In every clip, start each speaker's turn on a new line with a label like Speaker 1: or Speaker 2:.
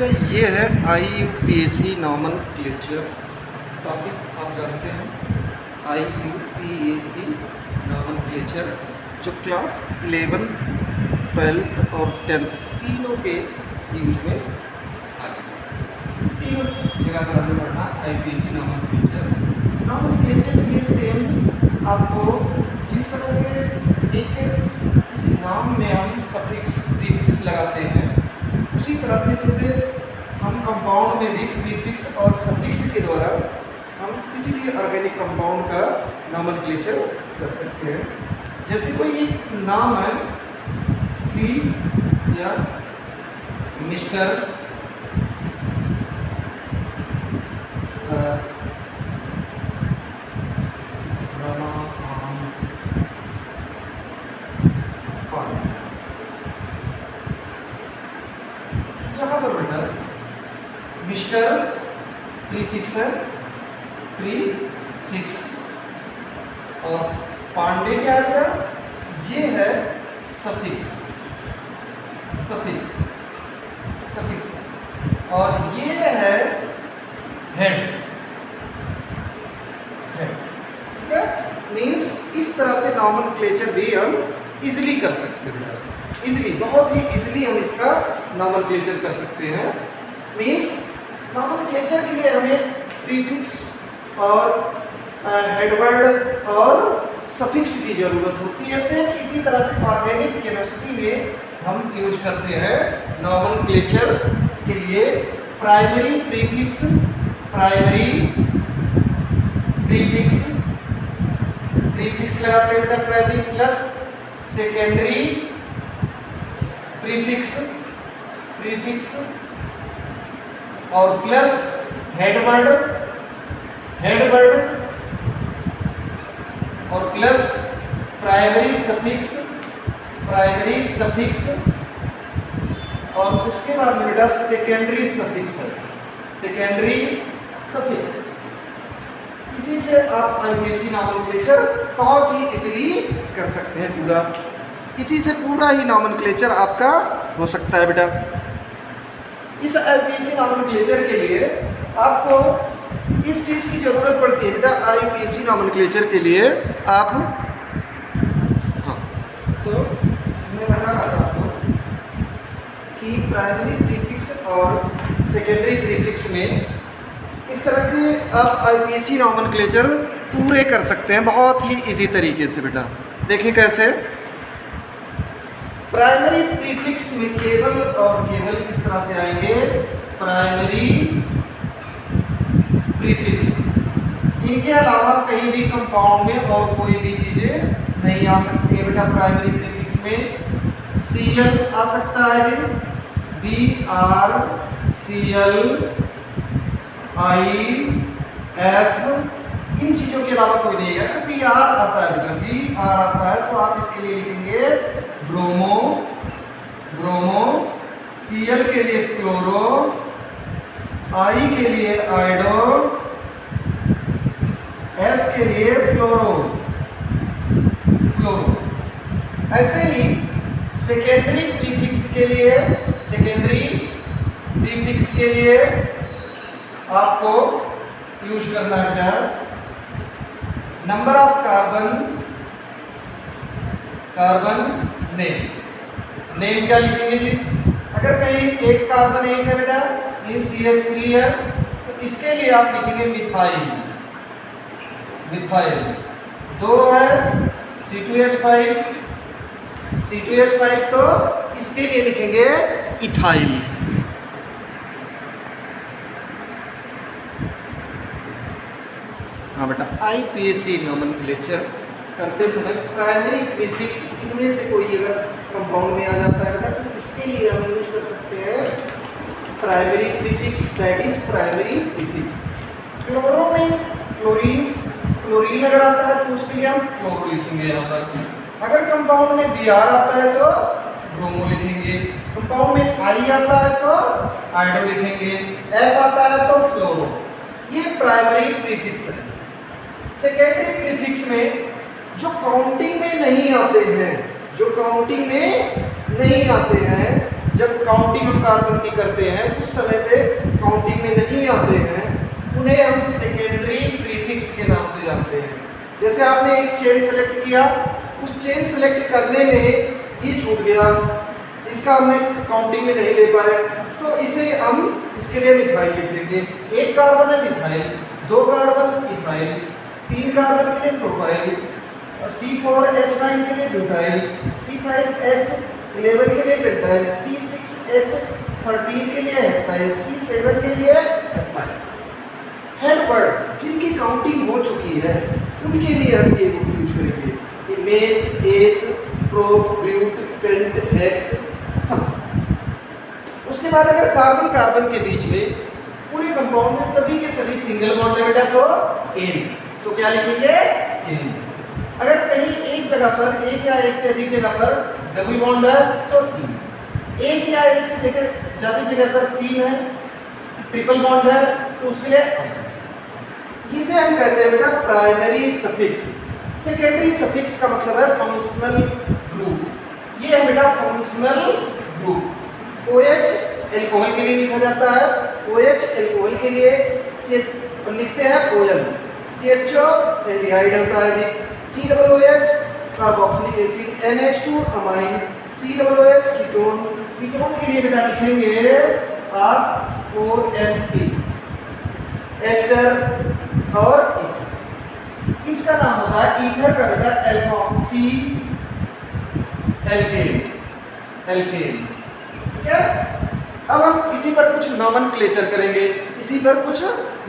Speaker 1: बेटा ये है IUPAC नॉमेनक्लेचर टॉपिक। आप जानते हैं IUPAC नॉमेनक्लेचर जो क्लास 11th 12th और 10th तीनों के यूज में आती है। तीनों जगह पर हमें पढ़ना IUPAC नॉमेनक्लेचर के लिए सेम आपको जिस तरह के किसी नाम में हम सफिक्स प्रीफिक्स लगाते हैं उसी तरह से जैसे हम कंपाउंड में भी प्रीफिक्स और सफिक्स के द्वारा हम किसी भी ऑर्गेनिक कंपाउंड का नॉमेनक्लेचर कर सकते हैं। जैसे कोई एक नाम है सी या मिस्टर यहाँ पर बेटा मिस्टर प्रीफिक्स है, प्रीफिक्स और पांडे क्या है बेटा, ये है सफिक्स, सफिक्स सफिक्स और ये है हेड, हेड। ठीक है, मीन्स इस तरह से नॉमेनक्लेचर भी हम इजीली कर सकते हैं बेटा, इजीली, बहुत ही इजीली हम इसका नॉमेनक्लेचर कर सकते हैं। मीन्स नॉमेनक्लेचर के लिए हमें प्रीफिक्स और हेडवर्ड और सफिक्स की ज़रूरत होती है। सेम इसी तरह से ऑर्गेनिक केमिस्ट्री में हम यूज करते हैं नॉमेनक्लेचर के लिए primary prefix, primary prefix, prefix लगाते हैं बेटा primary plus secondary prefix, prefix और प्लस हेडवर्ड, हेडवर्ड और plus primary suffix, primary suffix और उसके बाद में बेटा सेकेंडरी सफिक्स है, सेकेंडरी सफिक्स। इसी से आप IUPAC नॉमेनक्लेचर बहुत ही इजीली कर सकते हैं पूरा, इसी से पूरा ही नॉमेनक्लेचर आपका हो सकता है बेटा। इस IUPAC नॉमेनक्लेचर के लिए आपको इस चीज़ की ज़रूरत पड़ती है बेटा, IUPAC नॉमेनक्लेचर के लिए आप, हाँ तो मैं बता रहा था आपको कि प्राइमरी प्रीफिक्स और सेकेंडरी प्रीफिक्स में इस तरह के आप IUPAC नॉमेनक्लेचर पूरे कर सकते हैं बहुत ही इजी तरीके से बेटा। देखिए कैसे, प्राइमरी प्रीफिक्स में केवल और केवल इस तरह से आएंगे प्राइमरी प्रीफिक्स, इनके अलावा कहीं भी कंपाउंड में और कोई भी चीज़ें नहीं आ सकती है बेटा। प्राइमरी प्रीफिक्स में Cl आ सकता है जी, Br, Cl, I, F, इन चीज़ों के अलावा कोई नहीं है। Br आता है बेटा, Br आता है तो आप इसके लिए लिखेंगे ब्रोमो, ब्रोमो, Cl के लिए क्लोरो, I के लिए आयोडो, F के लिए फ्लोरो, फ्लोरो। ऐसे ही सेकेंडरी प्रीफिक्स के लिए, सेकेंडरी प्रीफिक्स के लिए आपको यूज करना है number of carbon, carbon name, name क्या लिखेंगे जी, अगर कहीं एक कार्बन एक है बेटा, ये CH3 है तो इसके लिए आप लिखेंगे मिथाइल, मिथाइल। दो है C2H5, C2H5 तो इसके लिए लिखेंगे इथाइल। हाँ बेटा, IUPAC नॉमेनक्लेचर करते समय प्राइमरी प्रीफिक्स इनमें से कोई अगर कंपाउंड में आ जाता है बेटा तो इसके लिए हम यूज कर सकते हैं primary prefix, that is primary prefix. Chloro में क्लोरीन, क्लोरीन अगर आता है तो उसके लिए हम क्लोरो लिखेंगे यहाँ पर। अगर कंपाउंड में Br आता है तो ब्रोमो लिखेंगे, कंपाउंड में I आता है तो आयोडो लिखेंगे, F आता है तो फ्लोरो। ये प्राइमरी प्रीफिक्स है। सेकेंडरी प्रीफिक्स में जो काउंटिंग में नहीं आते हैं, जो काउंटिंग में नहीं आते हैं, जब काउंटिंग हम कार्बन की करते हैं उस समय पे काउंटिंग में नहीं आते हैं, उन्हें हम सेकेंडरी प्रीफिक्स के नाम से जानते हैं। जैसे आपने एक चेन सेलेक्ट किया, उस चेन सेलेक्ट करने में ये छूट गया, इसका हमने काउंटिंग में नहीं ले पाए, तो इसे हम इसके लिए मिथाइल लिख देंगे। एक कार्बन है मिथाइल, 2 कार्बन इथाइल, 3 कार्बन के लिए प्रोपाइल, C4H9 के लिए ब्यूटाइल, C5H11 के लिए पेंटाइल, C6H13 के लिए हेक्साइल, C7 के लिए हेप्टाइल। हेडवर्ड जिनकी काउंटिंग हो चुकी है उनके लिए हम ये यूज करेंगे, मेथ, एथ, प्रोप, ब्यूट, पेंट, हेक्स, सब। उसके बाद अगर कार्बन कार्बन के बीच में पूरे कंपाउंड में सभी के सभी सिंगल बॉन्ड है बेटा, तो एन, तो क्या लिखेंगे एन। अगर कहीं एक जगह पर, एक या एक से अधिक जगह पर डबल बॉन्ड है तो ई। एक या एक से ज्यादा जगह पर 3 है, ट्रिपल बॉन्ड है, तो उसके लिए इसे हम कहते हैं बेटा प्राइमरी सफिक्स। सेकेंडरी सफिक्स का मतलब है फंक्शनल ग्रुप। ये है बेटा फंक्शनल ग्रुप। OH एल्कोहल के लिए लिखा जाता है, OH एल्कोहल के लिए लिखते हैं OL, CHO एल्डिहाइड होता है जी, COOH carboxylic acid, NH2 amine, COOH ketone, ketone के लिए बेटा लिखेंगे आप ONE, एस्टर और ईथर। इसका नाम होता है ईथर का बेटा एल्कोक्सी एल्केन, एल्केन। ठीक है, अब हम इसी पर कुछ नॉमेनक्लेचर करेंगे, इसी पर कुछ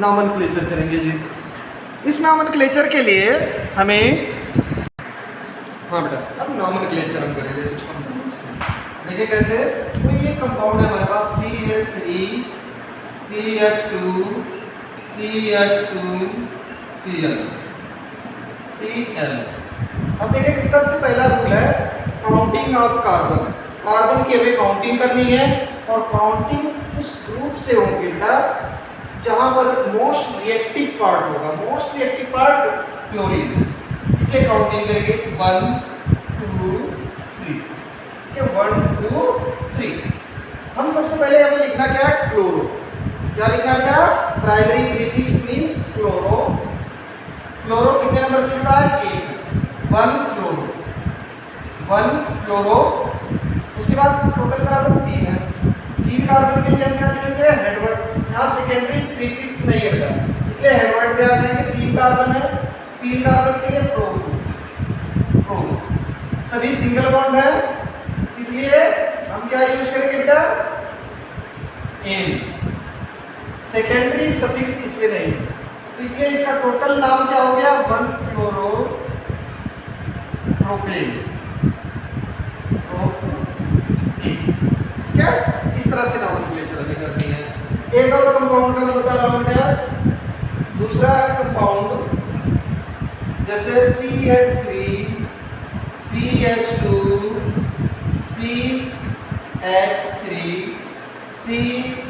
Speaker 1: नॉमेनक्लेचर करेंगे जी। इस नॉमेनक्लेचर के लिए हमें, हाँ बेटा, अब नॉमेनक्लेचर हम करेंगे कुछ कंपाउंड्स के। देखिए कैसे, तो ये कंपाउंड है हमारे पास CH3, CH2, CH2, Cl, Cl। अब देखिए कि सबसे पहला रूल है काउंटिंग ऑफ कार्बन। कार्बन की हमें काउंटिंग करनी है और काउंटिंग उस ग्रुप से होगी बेटा जहां पर मोस्ट रिएक्टिव पार्ट होगा। मोस्ट रिएक्टिव पार्ट क्लोरीन है, इसलिए काउंटिंग करेंगे 1 2 3। ठीक है, 1 2 3। हम सबसे पहले हमें लिखना क्या है, क्लोरो। क्या लिखना बेटा, primary prefix means chloro. Chloro कितने नंबर से जुड़ा है, 1 क्लोरो, 1 क्लोरो। उसके बाद टोटल कार्बन 3 है, 3 कार्बन के लिए हम क्या लिखेंगे, हेडवर्ड। यहाँ सेकेंडरी प्रीफिक्स नहीं है बेटा, इसलिए हेडवर्ड पे आ जाएंगे। 3 कार्बन है, 3 कार्बन के लिए प्रो, प्रो। सभी सिंगल बॉन्ड है, इसलिए हम क्या यूज करेंगे बेटा, एन। सेकेंडरी सफिक्स इसमें नहीं है, तो इसलिए इसका टोटल नाम क्या हो गया, 1 क्लोरो प्रोपेन, ठीक है। इस तरह से नॉमेनक्लेचर हमें करनी है। एक और कंपाउंड का मैं बता रहा हूँ बेटा, दूसरा कंपाउंड जैसे CH3, CH2, CH3, C2H5,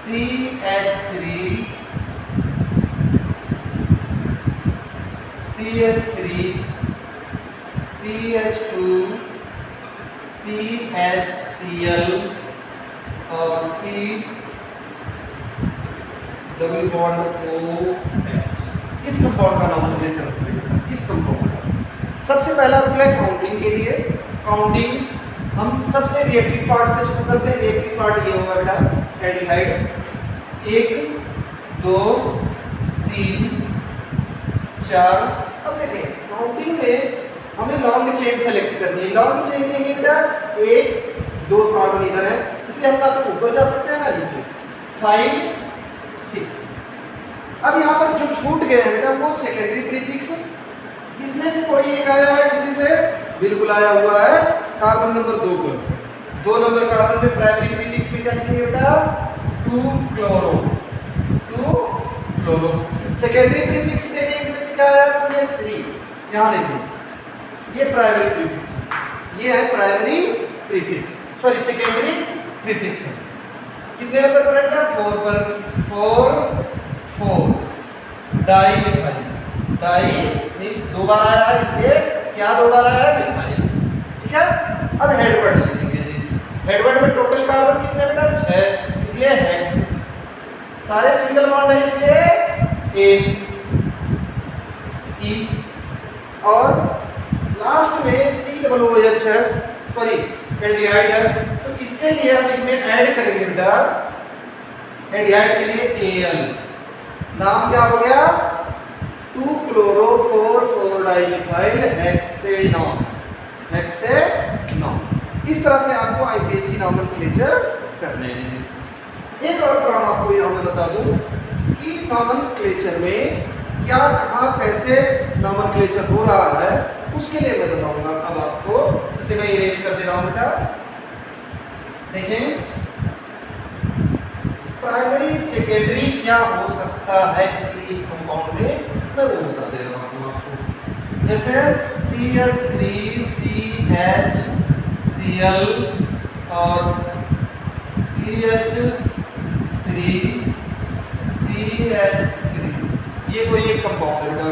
Speaker 1: CH3, CH3, CH2, CHCl और C डबल बॉन्ड OH। इस कंपाउंड का नॉमेनक्लेचर करेंगे। इस कंपाउंड का सबसे पहला रूल है काउंटिंग के लिए। काउंटिंग हम सबसे रिएक्टिव पार्ट से शुरू करते हैं। रिएक्टिव पार्ट ये होगा बेटा एल्डिहाइड, 1 2 3 4। अब देखिए काउंटिंग में हमें लॉन्ग चेन सेलेक्ट करनी है। लॉन्ग चेन के लिए बेटा 1 2 कार्बन इधर है, इसलिए हम ना तो ऊपर जा सकते हैं ना नीचे। 5 6। अब यहाँ पर जो छूट गए हैं बेटा वो सेकेंडरी प्रीफिक्स, इसमें से कोई एक आया है, इसमें से बिल्कुल आया हुआ है कार्बन नंबर 2 पर। 2 नंबर कार्बन पे प्राइमरी प्रीफिक्स में क्या लिखेंगे बेटा, 2 क्लोरो, 2 क्लोरो। सेकेंडरी प्रीफिक्स देखिए इसमें से क्या आया, CH3। यहाँ देखिए ये प्राइमरी प्रीफिक्स है, ये है primary prefix, sorry secondary prefix है। कितने नंबर पर है, 4 पर। 4 डाई मिथाइल। डाई मीन्स 2 बार आया है, इसलिए क्या 2 बार आया है, मिथाइल। ठीक है, अब हेडवर्ड लिखेंगे जी। हेडवर्ड में टोटल कार्बन कितने बेटा 6, इसलिए हेक्स। सारे सिंगल बॉन्ड है इसलिए एन ई। और लास्ट में COOH है, सॉरी एल्डिहाइड है, तो इसके लिए हम इसमें ऐड करेंगे बेटा, एल्डिहाइड के लिए Al। नाम क्या हो गया 2-chloro-4,4-dimethyl हेक्सेनॉन। हेक्सेनॉन। इस तरह से आपको IUPAC नॉमेनक्लेचर करने हैं। एक और काम आपको यहाँ मैं बता दूं कि नॉमेनक्लेचर में क्या कहाँ कैसे नॉमेनक्लेचर हो रहा है, उसके लिए मैं बताऊंगा अब आपको। इसे मैं इरेज कर दे रहा हूँ बेटा। देखें प्राइमरी सेकेंडरी क्या हो सकता है किसी एक कंपाउंड में, मैं वो बता दे रहा हूँ आपको। जैसे CH3CHCl और CH3CH3, ये कोई एक कंपाउंड है बेटा,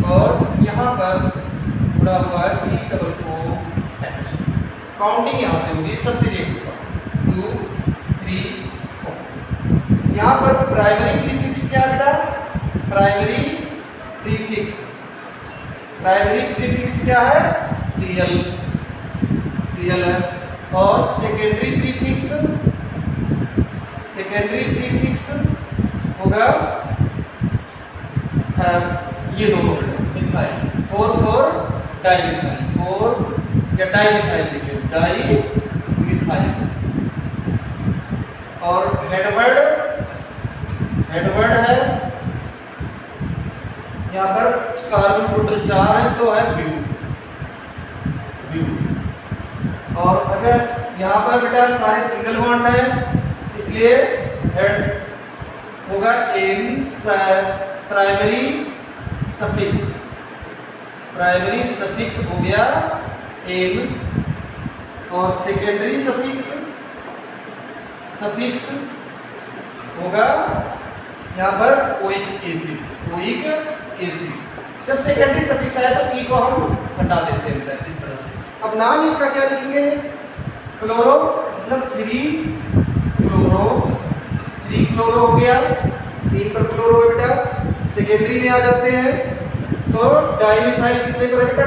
Speaker 1: और यहाँ पर जुड़ा हुआ है COOH। काउंटिंग यहाँ से होगी, सबसे एक होगा 2 3 4। यहाँ पर प्राइमरी प्रीफिक्स क्या बेटा, प्राइमरी प्रीफिक्स क्या है Cl है। और सेकेंडरी प्रीफिक्स होगा ये दोनों मिथाइल 4,4-डाइमिथाइल, 4 या डाइमिथाइल लिखे, डाइमिथाइल। और हेडवर्ड है, यहाँ पर कार्बन टोटल 4 है तो है ब्यूट। और अगर यहाँ पर बेटा सारे सिंगल बॉन्ड है, इसलिए हेड होगा एन। प्राइमरी सफिक्स हो गया एन, और सेकेंडरी सफिक्स होगा यहाँ पर ओइक एसिड। जब सेकेंडरी सफिक्स आया तो ई को हम हटा देते हैं इस तरह से। अब नाम इसका क्या लिखेंगे, क्लोरो मतलब 3 क्लोरो हो गया, 3 पर क्लोरो है बेटा। सेकेंडरी में आ जाते हैं तो डाइमिथाइल कितने पर है बेटा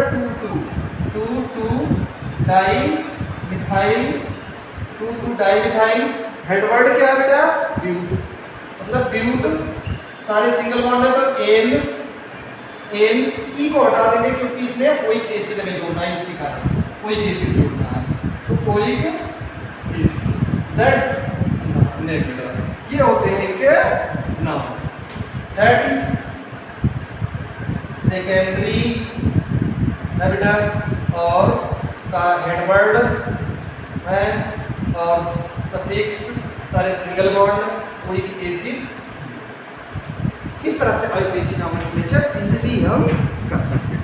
Speaker 1: 2,2-डाइमिथाइल। हेडवर्ड क्या है बेटा ब्यूट, मतलब ब्यूट। सारे सिंगल बॉन्ड है तो एन ई को हटा देंगे क्योंकि इसमें ओइक एसिड में जोड़ना है, इसके कारण ओइक एसिड जोड़ना है, तो ओइक एसिड दैट्स नेगेटिव। ये होते हैं इनके नाम। दैट इज सेकेंडरी बेटा, और का हेडवर्ड है, और सफिक्स सारे सिंगल बॉन्ड ओइक एसिड। इस तरह से IUPAC नॉमेनक्लेचर इजीली हम कर सकते हैं।